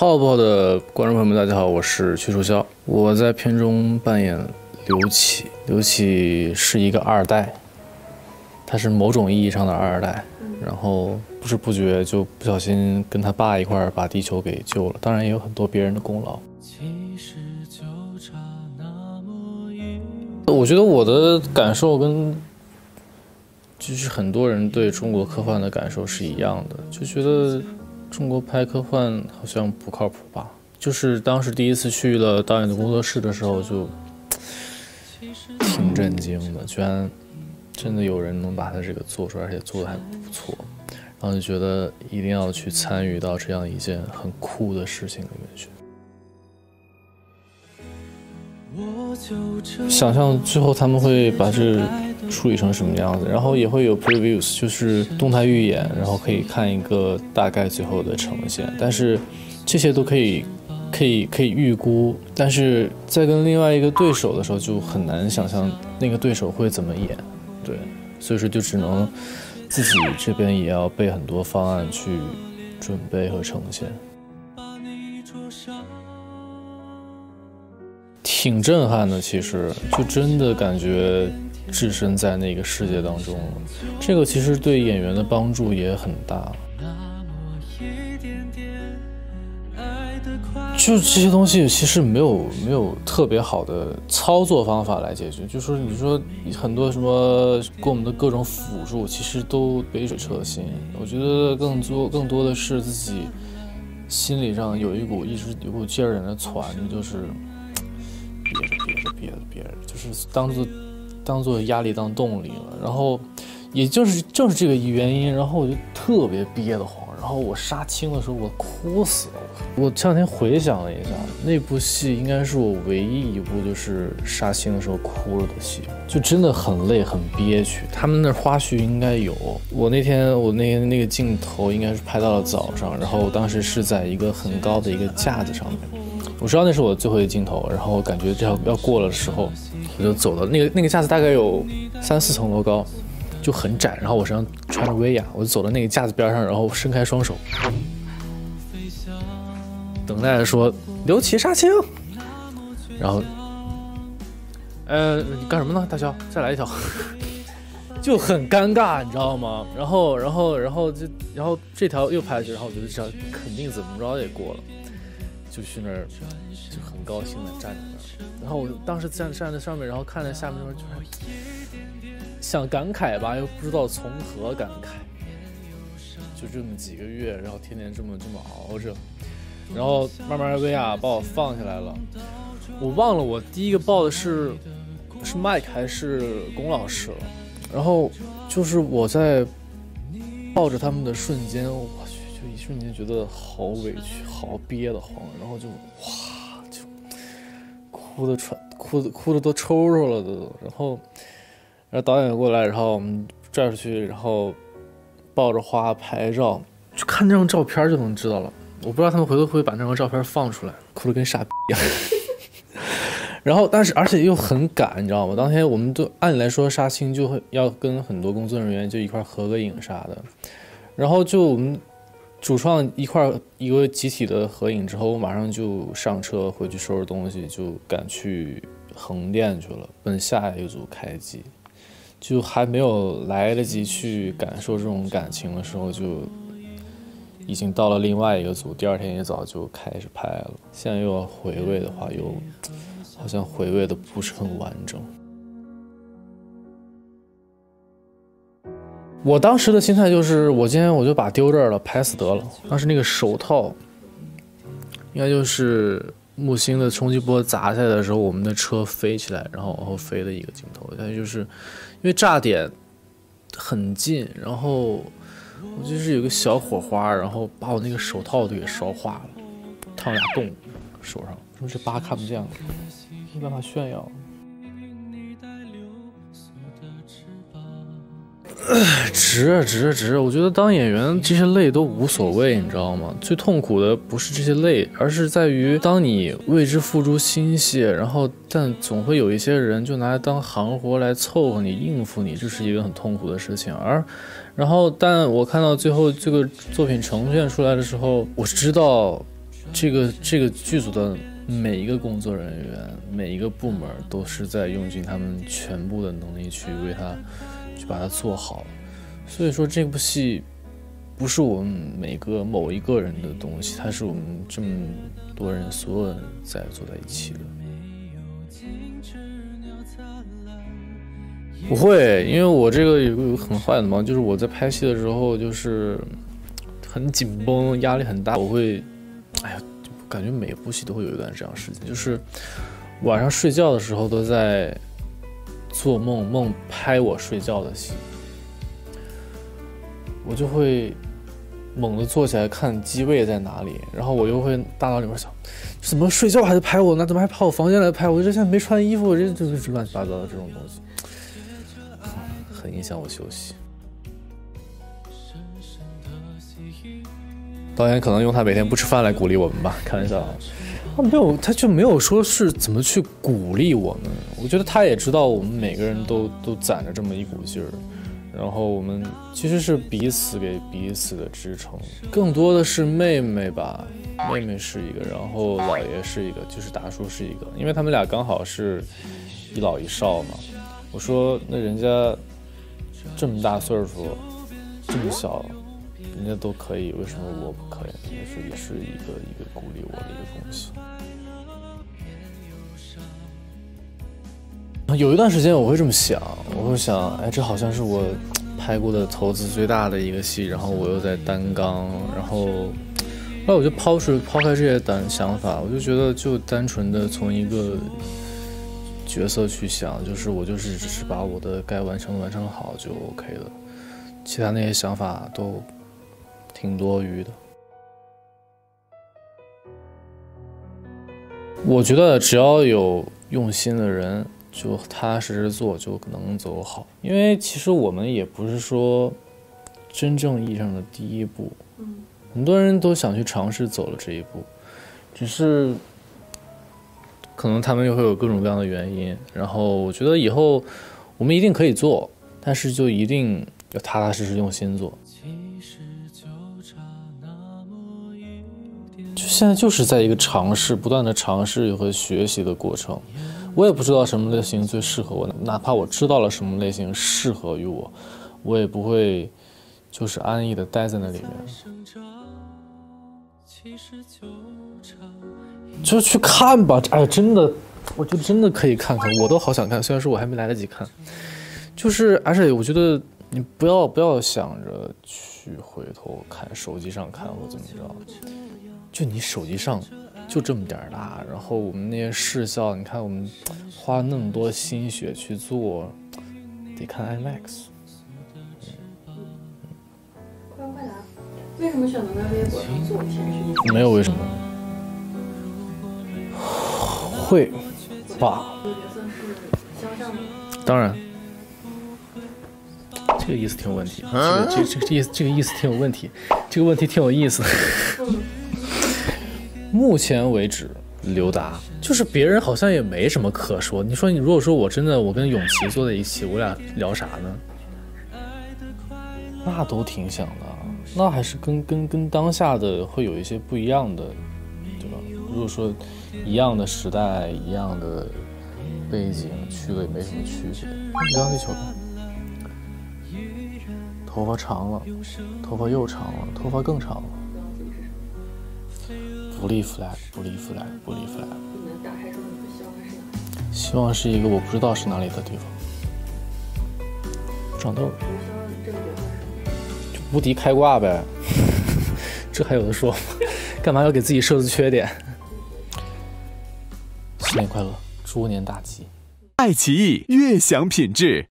泡泡的观众朋友们，大家好，我是屈楚萧。我在片中扮演刘启，刘启是一个二代，他是某种意义上的二代，然后不知不觉就不小心跟他爸一块儿把地球给救了，当然也有很多别人的功劳。我觉得我的感受跟就是很多人对中国科幻的感受是一样的，就觉得中国拍科幻好像不靠谱吧。就是当时第一次去了导演的工作室的时候，就挺震惊的，居然真的有人能把它这个做出来，而且做得还不错，然后就觉得一定要去参与到这样一件很酷的事情里面去。想象最后他们会把这处理成什么样子，然后也会有 previews， 就是动态预演，然后可以看一个大概最后的呈现。但是这些都可以预估，但是在跟另外一个对手的时候就很难想象那个对手会怎么演，对，所以说就只能自己这边也要备很多方案去准备和呈现。挺震撼的，其实就真的感觉置身在那个世界当中了。这个其实对演员的帮助也很大。就这些东西其实没有特别好的操作方法来解决，就说你说很多什么跟我们的各种辅助，其实都杯水车薪。我觉得更多的是自己心理上有一股劲儿在那攒着，就是憋着，就是当做压力当动力了。然后也正是这个原因，然后我就特别憋得慌。然后我杀青的时候我哭死了。我前两天回想了一下，那部戏应该是我唯一一部就是杀青的时候哭了的戏，就真的很累很憋屈。他们那花絮应该有，我那天那个镜头应该是拍到了早上，然后当时是在一个很高的一个架子上面。我知道那是我最后一个镜头，然后感觉这要过了的时候，我就走到那个架子大概有3-4层楼高，就很窄，然后我身上穿着威亚，我就走到那个架子边上，然后伸开双手，等待着说刘启杀青，然后你干什么呢，大肖？再来一条，就很尴尬，你知道吗？然后这条又拍下去，然后我觉得这条肯定怎么着也过了。就去那儿，就很高兴的站在那儿，然后我当时站在上面，然后看着下面那边，就是想感慨吧，又不知道从何感慨。就这么几个月，然后天天这么熬着，然后慢慢薇娅把我放下来了。我忘了我第一个抱的是麦克还是龚老师了。然后就是我在抱着他们的瞬间，我去。就一瞬间觉得好委屈，好憋得慌，然后就哭的都抽抽了都。然后导演过来，然后我们拽出去，然后抱着花拍照，就看那张照片就能知道了。我不知道他们回头会不会把那张照片放出来，哭得跟傻逼一样。然后但是而且又很赶，你知道吗？当天我们都按理来说杀青就会要跟很多工作人员就一块合个影啥的，然后就我们主创一个集体的合影之后，我马上就上车回去收拾东西，就赶去横店去了，奔下一组开机。就还没有来得及去感受这种感情的时候，就已经到了另外一个组，第二天一早就开始拍了。现在又要回味的话，又好像回味的不是很完整。我当时的心态就是，我今天我就把丢这儿了，拍死得了。当时那个手套，应该就是木星的冲击波砸下来的时候，我们的车飞起来，然后往后飞的一个镜头。但就是因为炸点很近，然后我就是有个小火花，然后把我那个手套都给烧化了，烫俩洞手上，说这疤看不见了，没办法炫耀。值，我觉得当演员这些累都无所谓，你知道吗？最痛苦的不是这些累，而是在于当你为之付出心血，然后但总会有一些人就拿来当行活来凑合你应付你，这是一个很痛苦的事情。然后但我看到最后这个作品呈现出来的时候，我知道这个剧组的每一个工作人员，每一个部门都是在用尽他们全部的能力去把它做好。所以说这部戏不是我们某一个人的东西，它是我们这么多人所有人在坐在一起的。不会，因为我这个有个很坏的嘛，就是我在拍戏的时候就是很紧绷，压力很大，我会，感觉每部戏都会有一段这样的事情，就是晚上睡觉的时候都在做梦拍我睡觉的戏，我就会猛地坐起来看机位在哪里，然后我又会大脑里面想，怎么睡觉还在拍我，那怎么还跑我房间来拍我？这现在没穿衣服，我这就是乱七八糟的这种东西，很影响我休息。导演可能用他每天不吃饭来鼓励我们吧，开玩笑。他就没有说是怎么去鼓励我们。我觉得他也知道我们每个人都攒着这么一股劲儿，然后我们其实是彼此给彼此的支撑。更多的是妹妹吧，妹妹是一个，然后姥爷是一个，就是达叔是一个，因为他们俩刚好是一老一少嘛。我说那人家这么大岁数，这么小。人家都可以，为什么我不可以？也是一个鼓励我的一个东西。有一段时间我会这么想，我会想，这好像是我拍过的投资最大的一个戏，然后我又在担纲，然后后来我就抛开这些想法，我就觉得就单纯的从一个角色去想，就是我只是把我的该完成好就 OK 了，其他那些想法都挺多余的。我觉得只要有用心的人，就踏踏实实做，就能走好。因为其实我们也不是说真正意义上的第一步，很多人都想去尝试走了这一步，只是可能他们又会有各种各样的原因。然后我觉得以后我们一定可以做，但是就一定要踏踏实实用心做。就现在就是在一个不断的尝试和学习的过程。我也不知道什么类型最适合我，哪怕我知道了什么类型适合于我，我也不会就是安逸的待在那里面。就去看吧，真的，我觉得真的可以看看，我都好想看，虽然说我还没来得及看。而且我觉得你不要想着去回头看手机上看或怎么着，就你手机上就这么点大，然后我们那些视效，你看我们花那么多心血去做，得看 IMAX。快答，为什么选择在微博上做天使？没有为什么，会吧？这个角色是肖战吗？当然。这个意思挺有问题，这个意思挺有问题，这个问题挺有意思。目前为止，刘达就是别人好像也没什么可说。你如果说我跟永琪坐在一起，我俩聊啥呢？那都挺像的，那还是跟当下的会有一些不一样的，对吧？如果说一样的时代，一样的背景，去了也没什么区别。你聊地球吧。头发长了，头发又长了，头发更长了。不立 flag， 不立 flag， 不立 flag。你能打开说你的希望是哪？希望是一个我不知道是哪里的地方。长痘。这个角色是就无敌开挂呗，这还有的说？干嘛要给自己设置缺点？新年快乐，猪年大吉！爱奇艺悦享品质。